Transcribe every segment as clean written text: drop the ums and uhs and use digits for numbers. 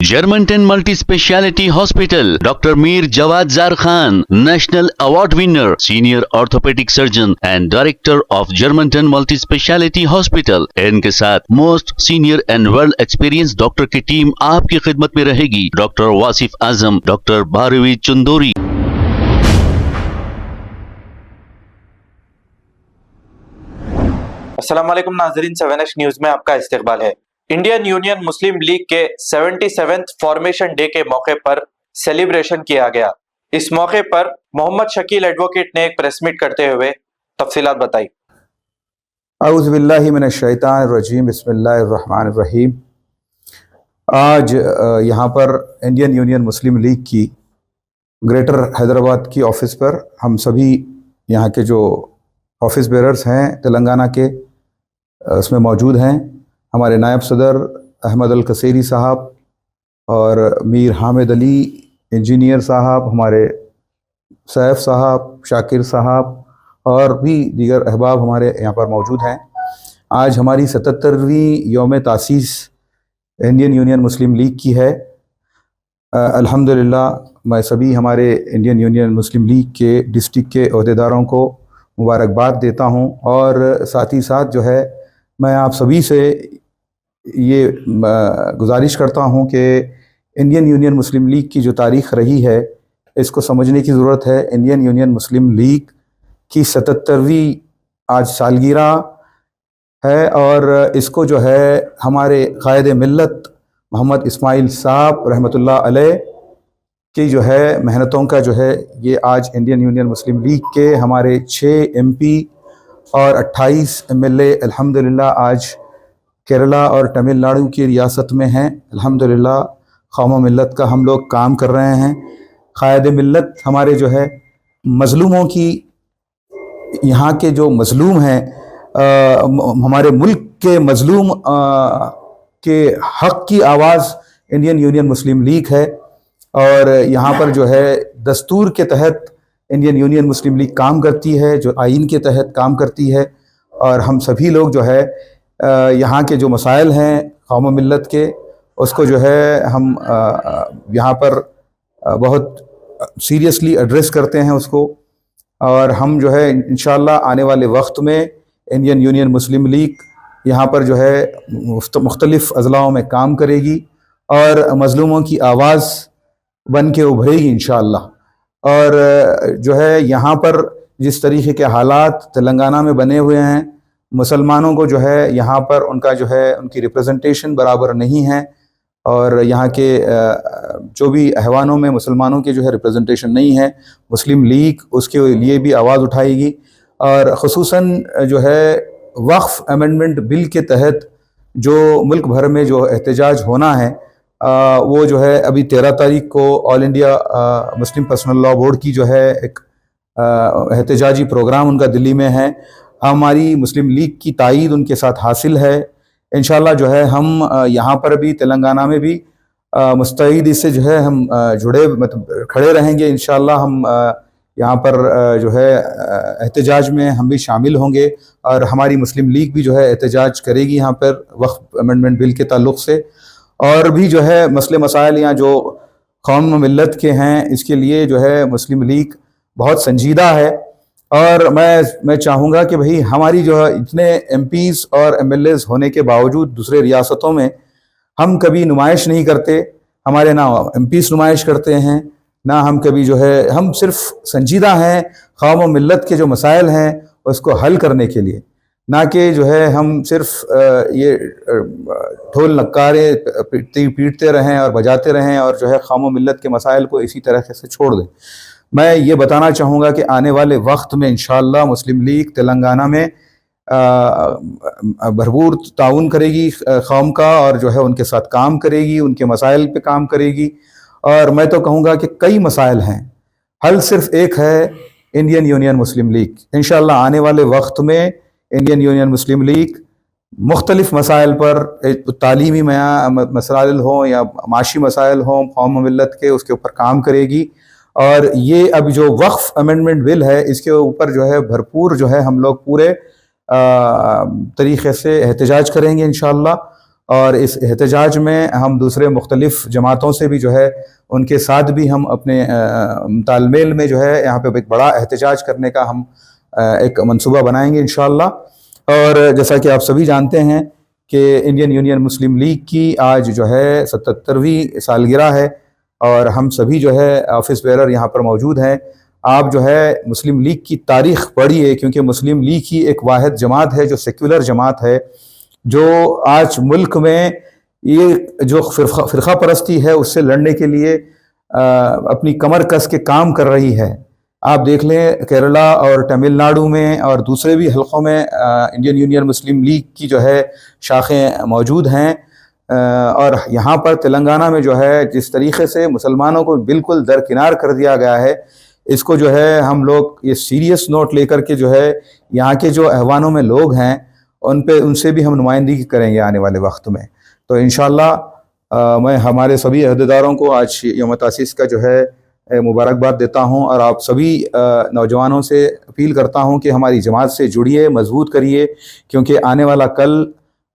Germantown Multi-Speciality Hospital, Dr. Mir Jawad Zar Khan, National Award winner, Senior Orthopedic Surgeon and Director of Germantown Multi-Speciality Hospital. इनके साथ Most Senior and Well Experienced Doctor की team आपकी खिदमत में रहेगी. Dr. Wasif आजम, Dr. Bharvi Chandori. अस्सलाम वालेकुम नाज़रीन, 7H न्यूज़ में आपका इस्तकबाल है। इंडियन यूनियन मुस्लिम लीग के 77वें फॉर्मेशन डे के मौके पर सेलिब्रेशन किया गया। इस मौके पर मोहम्मद शकील एडवोकेट ने एक प्रेस मीट करते हुए तफसीलात बताई। औज़ु बिल्लाहि मिनश शैतानिर रजीम, बिस्मिल्लाहिर रहमानिर रहीम। आज यहाँ पर इंडियन यूनियन मुस्लिम लीग की ग्रेटर हैदराबाद की ऑफ़िस पर हम सभी यहाँ के जो ऑफिस बेरर्स हैं तेलंगाना के उसमें मौजूद हैं। हमारे नायब सदर अहमद अल कसेरी साहब और मीर हामिद अली इंजीनियर साहब, हमारे सैफ साहब, शाकिर साहब और भी दीगर अहबाब हमारे यहाँ पर मौजूद हैं। आज हमारी 77वीं यौम तासीस इंडियन यूनियन मुस्लिम लीग की है। अल्हम्दुलिल्लाह मैं सभी हमारे इंडियन यूनियन मुस्लिम लीग के डिस्ट्रिक्ट के अहदेदारों को मुबारकबाद देता हूँ और साथ ही साथ जो है मैं आप सभी से ये गुजारिश करता हूँ कि इंडियन यूनियन मुस्लिम लीग की जो तारीख़ रही है इसको समझने की ज़रूरत है। इंडियन यूनियन मुस्लिम लीग की 77वीं आज सालगिरह है और इसको जो है हमारे क़ायद मिल्लत मोहम्मद इस्माइल साहब रहमतुल्लाह अलैह की जो है मेहनतों का जो है ये आज इंडियन यूनियन मुस्लिम लीग के हमारे 6 MP और 28 MLA अल्हम्दुलिल्लाह आज केरला और तमिलनाडु की रियासत में हैं। अल्हम्दुलिल्लाह कौम मिल्लत का हम लोग काम कर रहे हैं। क़ायद मिल्लत हमारे जो है मज़लूमों की, यहाँ के जो मज़लूम हैं हमारे मुल्क के मज़लूम के हक़ की आवाज़ इंडियन यूनियन मुस्लिम लीग है और यहाँ पर जो है दस्तूर के तहत इंडियन यूनियन मुस्लिम लीग काम करती है, जो आइन के तहत काम करती है और हम सभी लोग जो है यहाँ के जो मसाइल हैं कौम मिल्लत के उसको जो है हम यहाँ पर बहुत सीरियसली एड्रेस करते हैं उसको। और हम जो है इंशाअल्लाह आने वाले वक्त में इंडियन यूनियन मुस्लिम लीग यहाँ पर जो है मुख्तलिफ़ अज़लाओं में काम करेगी और मज़लूमों की आवाज़ बन के उभरेगी इंशाअल्लाह। और जो है यहाँ पर जिस तरीके के हालात तेलंगाना में बने हुए हैं, मुसलमानों को जो है यहाँ पर उनका जो है उनकी रिप्रेजेंटेशन बराबर नहीं है और यहाँ के जो भी अहवानों में मुसलमानों की जो है रिप्रेजेंटेशन नहीं है, मुस्लिम लीग उसके लिए भी आवाज़ उठाएगी। और ख़ुसूसन जो है वक्फ़ अमेंडमेंट बिल के तहत जो मुल्क भर में जो एहतजाज होना है वो जो है अभी 13 तारीख को all India Muslim personal law board की जो है एक एहतजाजी प्रोग्राम उनका दिल्ली में है। हमारी मुस्लिम लीग की तायीद उनके साथ हासिल है। इंशाअल्लाह जो है हम यहाँ पर भी तेलंगाना में भी मुस्तैद इससे जो है हम जुड़े मतलब खड़े रहेंगे। इंशाअल्लाह हम यहाँ पर जो है एहतजाज में हम भी शामिल होंगे और हमारी मुस्लिम लीग भी जो है एहतजाज करेगी यहाँ पर वक्फ़ अमेंडमेंट बिल के ताल्लुक़ से। और भी जो है मसले मसाइल यहाँ जो कौम मिल्लत के हैं इसके लिए जो है मुस्लिम लीग बहुत संजीदा है। और मैं चाहूँगा कि भाई हमारी जो है इतने MPs और MLAs होने के बावजूद दूसरे रियासतों में हम कभी नुमाइश नहीं करते। हमारे ना MPs नुमाइश करते हैं ना हम कभी जो है, हम सिर्फ संजीदा हैं कौम मिल्लत के जो मसाइल हैं उसको हल करने के लिए, ना कि जो है हम सिर्फ ये ढोल नक्कारे पीटते रहें और बजाते रहें और जो है कौम मिल्लत के मसाइल को इसी तरह से छोड़ दें। मैं ये बताना चाहूँगा कि आने वाले वक्त में इंशाअल्लाह मुस्लिम लीग तेलंगाना में भरपूर ताउन करेगी कौम का और जो है उनके साथ काम करेगी, उनके मसाइल पे काम करेगी। और मैं तो कहूँगा कि कई मसाइल हैं, हल सिर्फ एक है, इंडियन यूनियन मुस्लिम लीग। इंशाअल्लाह आने वाले वक्त में इंडियन यूनियन मुस्लिम लीग मुख्तलिफ़ मसाइल पर, तालीमी मसाइल हों या माशी मसाइल हों कौम मिल्लत के, उसके ऊपर काम करेगी। और ये अब जो वक्फ़ अमेंडमेंट बिल है इसके ऊपर जो है भरपूर जो है हम लोग पूरे तरीक़े से एहतजाज करेंगे इंशाअल्लाह। اور اس احتجاج میں ہم دوسرے مختلف جماعتوں سے بھی جو ہے ان کے ساتھ بھی ہم اپنے تال میل میں جو ہے یہاں پہ ایک بڑا احتجاج کرنے کا ہم ایک منصوبہ بنائیں گے انشاءاللہ. اور جیسا کہ آپ سبھی جانتے ہیں کہ انڈین یونین مسلم لیگ کی آج جو ہے 77ویں سالگرہ ہے اور ہم سبھی جو ہے آفس بیرر یہاں پر موجود ہیں. آپ جو ہے مسلم لیگ کی تاریخ پڑھیے کیونکہ مسلم لیگ ہی ایک واحد جماعت ہے جو سیکولر جماعت ہے جو آج ملک میں یہ جو فرقہ پرستی ہے اس سے لڑنے کے لیے اپنی کمر کس کے کام کر رہی ہے. آپ دیکھ لیں کیرلا اور تمل ناڈو میں اور دوسرے بھی حلقوں میں انڈین یونین مسلم لیگ کی جو ہے شاخیں موجود ہیں اور یہاں پر تلنگانہ میں جو ہے جس طریقے سے مسلمانوں کو بالکل درکنار کر دیا گیا ہے اس کو جو ہے ہم لوگ یہ سیریس نوٹ لے کر کے جو ہے یہاں کے جو احوانوں میں لوگ ہیں ان سے بھی ہم نمائندگی کریں گے آنے والے وقت میں. تو انشاءاللہ میں ہمارے سبھی عہدیداروں کو آج یوم تاسیس کا جو ہے مبارکباد دیتا ہوں اور آپ سبھی نوجوانوں سے اپیل کرتا ہوں کہ ہماری جماعت سے جڑیے مضبوط کریے کیونکہ آنے والا کل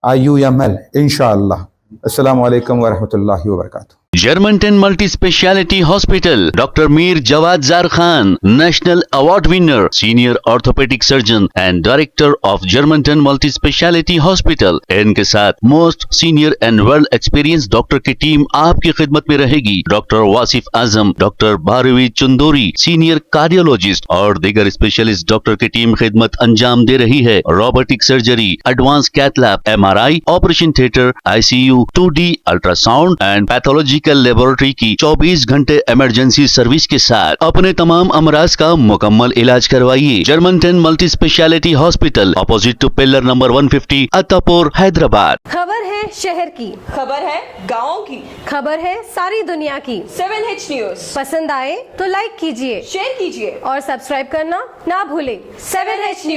IUML انشاءاللہ. السلام علیکم ورحمۃ اللہ وبرکاتہ. Germantown Multi-Speciality Hospital, Dr. Mir Jawad Zar Khan, National Award winner, Senior Orthopedic Surgeon and Director of Germantown Multi-Speciality Hospital. ان کے ساتھ most senior and world experience doctor کی ٹیم آپ کی خدمت میں رہے گی. ڈاکٹر واصف اعظم, ڈاکٹر بھاروی چندوری, سینئر کارڈیولوجسٹ اور دیگر اسپیشلسٹ ڈاکٹر کی ٹیم خدمت انجام دے رہی ہے. Robotic surgery, advance cath lab, MRI, operation theatre, ICU, 2D ultrasound and pathology laboratory کی 24 گھنٹے ایمرجنسی سروس کے ساتھ اپنے تمام امراض کا مکمل علاج کروائیے. Germanten multi specialty hospital, opposite to pillar number 150, Attapur, Hyderabad. خبر ہے شہر کی, خبر ہے گاؤں کی, خبر ہے ساری دنیا کی. 7H نیوز پسند آئے تو لائک کیجئے, شیئر کیجئے اور سبسکرائب کرنا نہ بھولیں. 7H news.